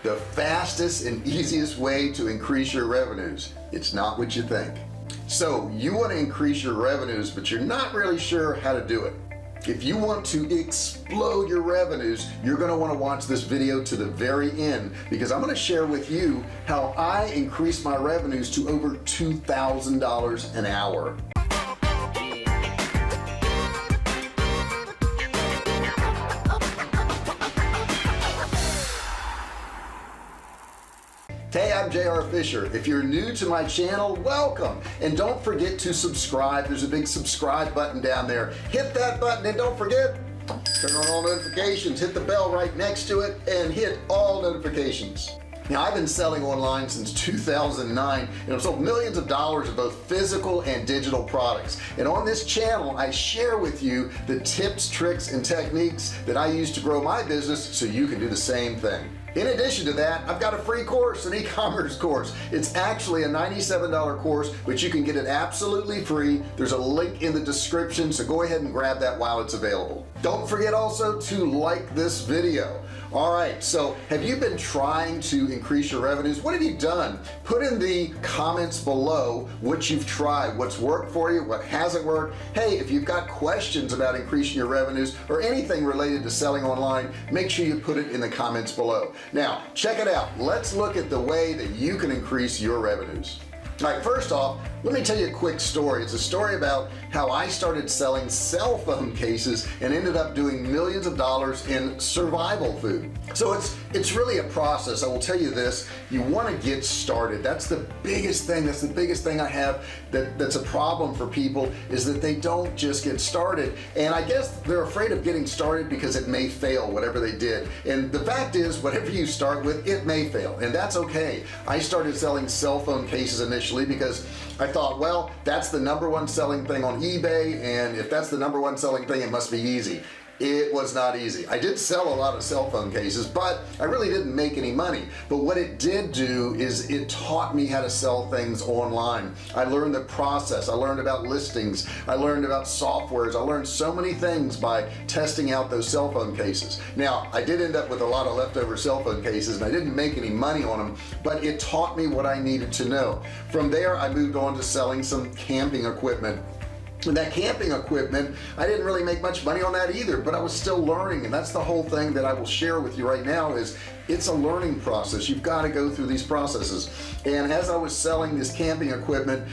the fastest and easiest way to increase your revenues. It's not what you think. So you want to increase your revenues, but you're not really sure how to do it. If you want to explode your revenues, you're going to want to watch this video to the very end, because I'm going to share with you how I increased my revenues to over $2,000 an hour. Hey, I'm JR Fisher. If you're new to my channel, welcome. And don't forget to subscribe. There's a big subscribe button down there. Hit that button and don't forget, turn on all notifications. Hit the bell right next to it and hit all notifications. Now, I've been selling online since 2009 and I've sold millions of dollars of both physical and digital products. And on this channel, I share with you the tips, tricks, and techniques that I use to grow my business so you can do the same thing. In addition to that, I've got a free course, an e-commerce course. It's actually a $97 course, but you can get it absolutely free. There's a link in the description, so go ahead and grab that while it's available. Don't forget also to like this video. All right, so have you been trying to increase your revenues? What have you done? Put in the comments below what you've tried, what's worked for you, what hasn't worked. Hey, if you've got questions about increasing your revenues or anything related to selling online, make sure you put it in the comments below. Now, check it out. Let's look at the way that you can increase your revenues. All right, first off, let me tell you a quick story. It's a story about how I started selling cell phone cases and ended up doing millions of dollars in survival food. So it's really a process. I will tell you this, you want to get started. That's the biggest thing. That's the biggest thing I have that's a problem for people, is that they don't just get started. And I guess they're afraid of getting started because it may fail, whatever they did. And the fact is, whatever you start with, it may fail, and that's okay. I started selling cell phone cases initially because I thought, well, that's the #1 selling thing on eBay, and if that's the #1 selling thing, it must be easy. It was not easy. I did sell a lot of cell phone cases, but I really didn't make any money. But what it did do is it taught me how to sell things online. I learned the process. I learned about listings. I learned about softwares. I learned so many things by testing out those cell phone cases. Now, I did end up with a lot of leftover cell phone cases and I didn't make any money on them, but it taught me what I needed to know. From there, I moved on to selling some camping equipment. And that camping equipment, I didn't really make much money on that either, but I was still learning. And that's the whole thing that I will share with you right now, is it's a learning process. You've got to go through these processes. And as I was selling this camping equipment,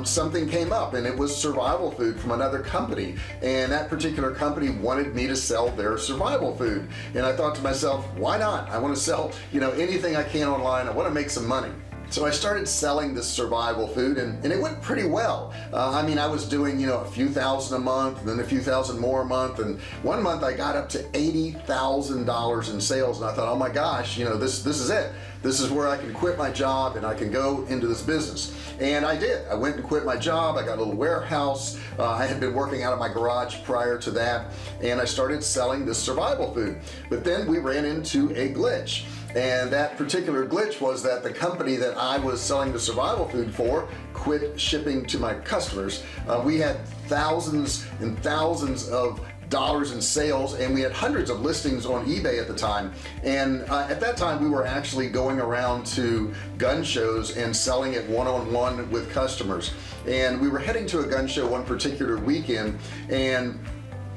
something came up, and it was survival food from another company. And that particular company wanted me to sell their survival food. And I thought to myself, why not? I want to sell, anything I can online. I want to make some money. So I started selling this survival food, and it went pretty well. I mean, I was doing, a few thousand a month, and then a few thousand more a month, and one month I got up to $80,000 in sales, and I thought, oh my gosh, this is it. This is where I can quit my job and I can go into this business. And I did. I went and quit my job. I got a little warehouse. I had been working out of my garage prior to that, and I started selling this survival food. But then we ran into a glitch. And that particular glitch was that the company that I was selling the survival food for quit shipping to my customers. We had thousands and thousands of dollars in sales, and we had hundreds of listings on eBay at the time. And at that time, we were actually going around to gun shows and selling it one-on-one with customers. And we were heading to a gun show one particular weekend, and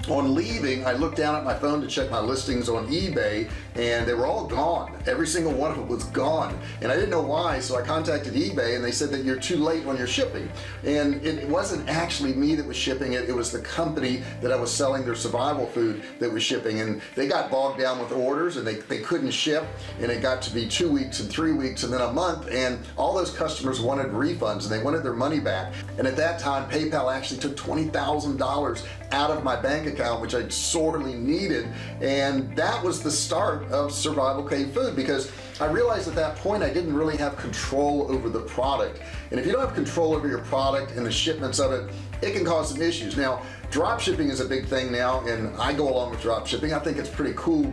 on leaving, I looked down at my phone to check my listings on eBay, and they were all gone. Every single one of them was gone, and I didn't know why, so I contacted eBay, and they said that you're too late on your shipping. And it wasn't actually me that was shipping it, it was the company that I was selling their survival food that was shipping, and they got bogged down with orders, and they couldn't ship, and it got to be 2 weeks and 3 weeks and then a month, and all those customers wanted refunds, and they wanted their money back. And at that time, PayPal actually took $20,000 out of my bank account, which I sorely needed, and that was the start of Survival Cave Food, because I realized at that point I didn't really have control over the product. And if you don't have control over your product and the shipments of it, it can cause some issues. Now, drop shipping is a big thing now, and I go along with drop shipping. I think it's pretty cool,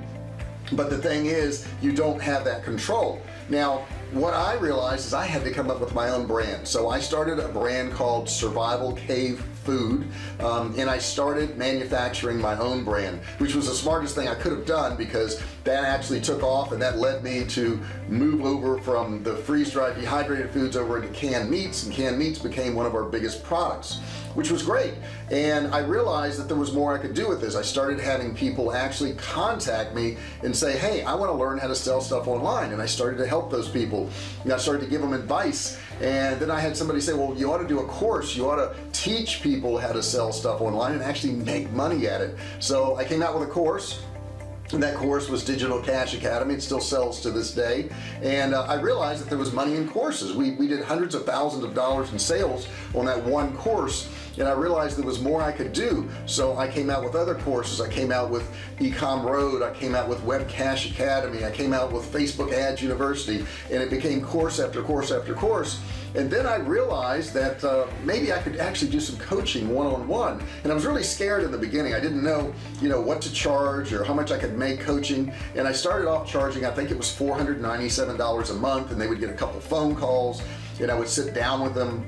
but the thing is, you don't have that control. Now, what I realized is I had to come up with my own brand. So I started a brand called Survival Cave Food, and I started manufacturing my own brand, which was the smartest thing I could have done, because that actually took off, and that led me to move over from the freeze-dried dehydrated foods over into canned meats, and canned meats became one of our biggest products, which was great. And I realized that there was more I could do with this. I started having people actually contact me and say, hey, I want to learn how to sell stuff online, and I started to help those people, and I started to give them advice. And then I had somebody say, well, you ought to do a course, you ought to teach people how to sell stuff online and actually make money at it. So I came out with a course, and that course was Digital Cash Academy. It still sells to this day. And I realized that there was money in courses. We did hundreds of thousands of dollars in sales on that one course, and I realized there was more I could do. So I came out with other courses. I came out with Ecom Road, I came out with Web Cash Academy, I came out with Facebook Ads University, and it became course after course after course. And then I realized that maybe I could actually do some coaching one-on-one. And I was really scared in the beginning. I didn't know, what to charge or how much I could make coaching. And I started off charging, I think it was $497 a month, and they would get a couple phone calls, and I would sit down with them,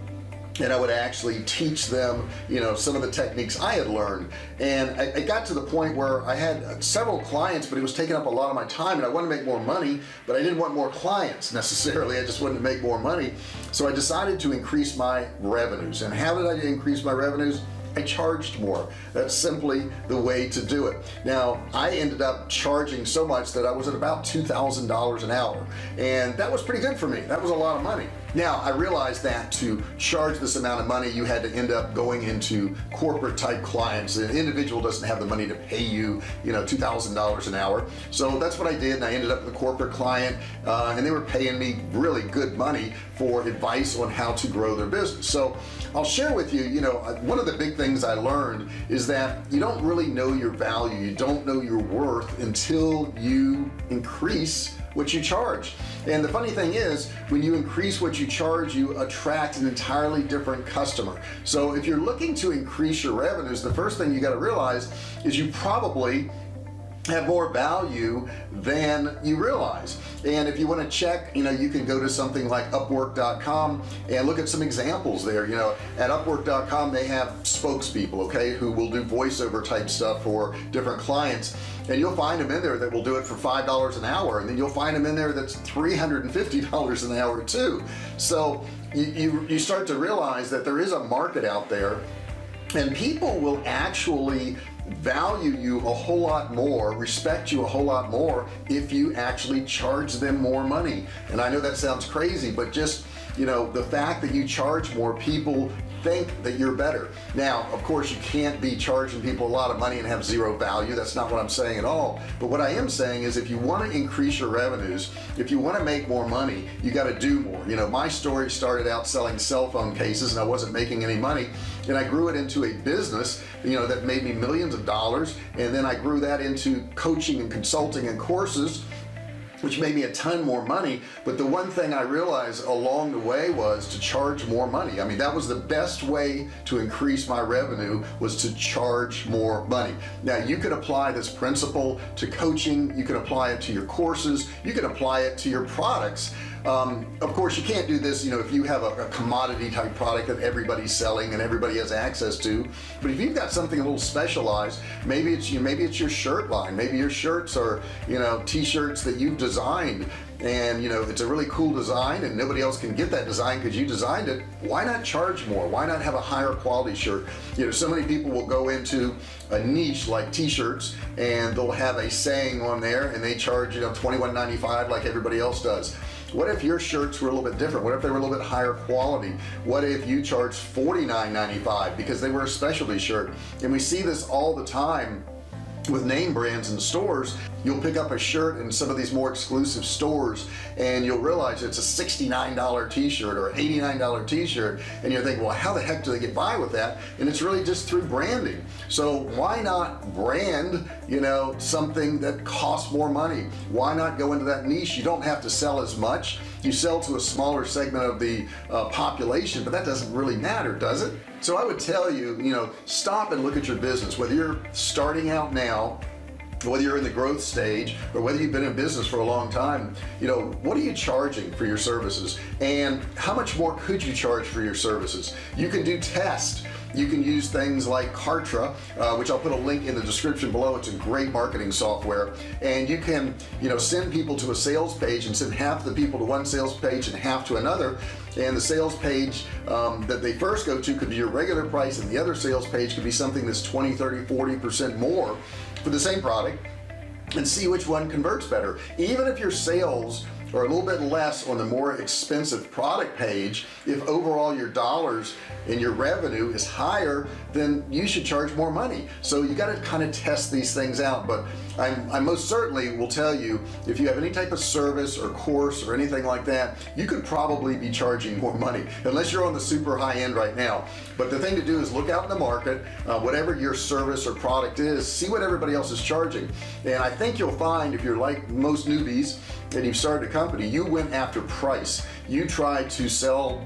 and I would actually teach them, some of the techniques I had learned. And I got to the point where I had several clients, but it was taking up a lot of my time, and I wanted to make more money, but I didn't want more clients necessarily. I just wanted to make more money. So I decided to increase my revenues. And how did I increase my revenues? I charged more. That's simply the way to do it. Now, I ended up charging so much that I was at about $2,000 an hour, and that was pretty good for me. That was a lot of money. Now, I realized that to charge this amount of money, you had to end up going into corporate type clients. An individual doesn't have the money to pay you, $2,000 an hour. So that's what I did, and I ended up with a corporate client, and they were paying me really good money for advice on how to grow their business. So I'll share with you, one of the big things I learned is that you don't really know your value, you don't know your worth until you increase what you charge. And the funny thing is, when you increase what you charge, you attract an entirely different customer. So if you're looking to increase your revenues, the first thing you got to realize is you probably have more value than you realize. And if you want to check, you can go to something like Upwork.com and look at some examples there. At Upwork.com, they have spokespeople, okay, who will do voiceover type stuff for different clients. And you'll find them in there that will do it for $5 an hour, and then you'll find them in there that's $350 an hour too. So you start to realize that there is a market out there, and people will actually value you a whole lot more, respect you a whole lot more if you actually charge them more money. And I know that sounds crazy, but just the fact that you charge more, people think that you're better. Now, of course, you can't be charging people a lot of money and have zero value. That's not what I'm saying at all. But what I am saying is, if you want to increase your revenues, if you want to make more money, you got to do more. My story started out selling cell phone cases, and I wasn't making any money, and I grew it into a business that made me millions of dollars, and then I grew that into coaching and consulting and courses, which made me a ton more money. But the one thing I realized along the way was to charge more money. I mean, that was the best way to increase my revenue, was to charge more money. Now, you can apply this principle to coaching, you can apply it to your courses, you can apply it to your products. Of course, you can't do this, if you have a commodity type product that everybody's selling and everybody has access to. But if you've got something a little specialized, maybe it's your shirt line. Maybe your shirts are, t-shirts that you've designed, and it's a really cool design, and nobody else can get that design because you designed it. Why not charge more? Why not have a higher quality shirt? So many people will go into a niche like t-shirts, and they'll have a saying on there, and they charge $21.95 like everybody else does. What if your shirts were a little bit different? What if they were a little bit higher quality? What if you charged $49.95 because they were a specialty shirt? And we see this all the time with name brands in stores. You'll pick up a shirt in some of these more exclusive stores, and you'll realize it's a $69 t-shirt or $89 t-shirt, and you're thinking, well, how the heck do they get by with that? And it's really just through branding. So why not brand something that costs more money? Why not go into that niche? You don't have to sell as much. You sell to a smaller segment of the population, but that doesn't really matter, does it? So I would tell you, stop and look at your business, whether you're starting out now whether you're in the growth stage or whether you've been in business for a long time, you know, what are you charging for your services, and how much more could you charge for your services? You can do tests. You can use things like Kartra, which I'll put a link in the description below. It's a great marketing software, and you can, you know, send people to a sales page and send half the people to one sales page and half to another. And the sales page that they first go to could be your regular price, and the other sales page could be something that's 20, 30, 40% more for the same product, and see which one converts better. Even if your sales are a little bit less on the more expensive product page, if overall your dollars and your revenue is higher, then you should charge more money. So you got to kind of test these things out. But I most certainly will tell you, if you have any type of service or course or anything like that, you could probably be charging more money, unless you're on the super high end right now. But the thing to do is look out in the market, whatever your service or product is, see what everybody else is charging. And I think you'll find, if you're like most newbies and you've started a company, you went after price. You tried to sell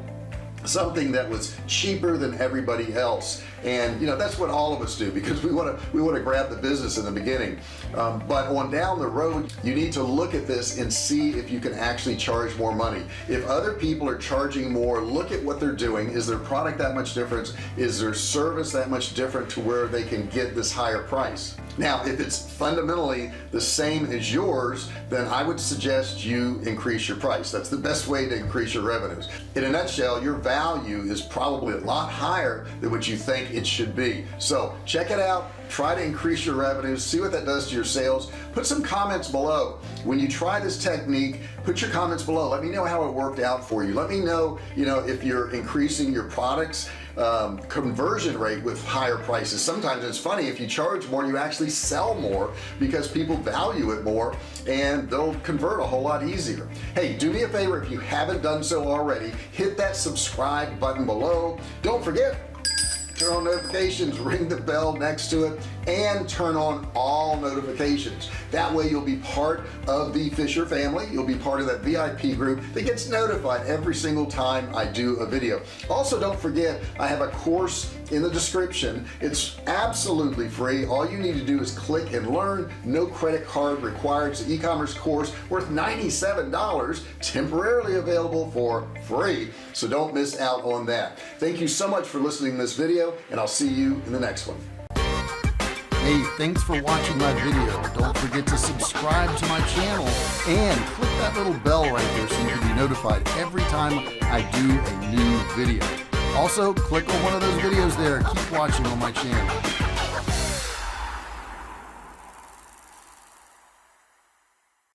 something that was cheaper than everybody else, and you know, that's what all of us do, because we want to grab the business in the beginning, but on down the road you need to look at this and see if you can actually charge more money. If other people are charging more, look at what they're doing. Is their product that much different? Is their service that much different to where they can get this higher price? Now, if it's fundamentally the same as yours, then I would suggest you increase your price. That's the best way to increase your revenues. In a nutshell, your value is probably a lot higher than what you think it should be. So check it out, try to increase your revenues, see what that does to your sales. Put some comments below. When you try this technique, put your comments below. Let me know how it worked out for you. Let me know, you know, if you're increasing your products conversion rate with higher prices. Sometimes it's funny, if you charge more, you actually sell more because people value it more, and they'll convert a whole lot easier. Hey, do me a favor, if you haven't done so already, hit that subscribe button below. Don't forget, turn on notifications, ring the bell next to it, and turn on all notifications. That way you'll be part of the Fisher family. You'll be part of that VIP group that gets notified every single time I do a video. Also, don't forget, I have a course in the description. It's absolutely free. All you need to do is click and learn. No credit card required. It's an e-commerce course worth $97, temporarily available for free. So don't miss out on that. Thank you so much for listening to this video, and I'll see you in the next one. Hey, thanks for watching my video. Don't forget to subscribe to my channel and click that little bell right there so you can be notified every time I do a new video. Also, click on one of those videos there. Keep watching on my channel.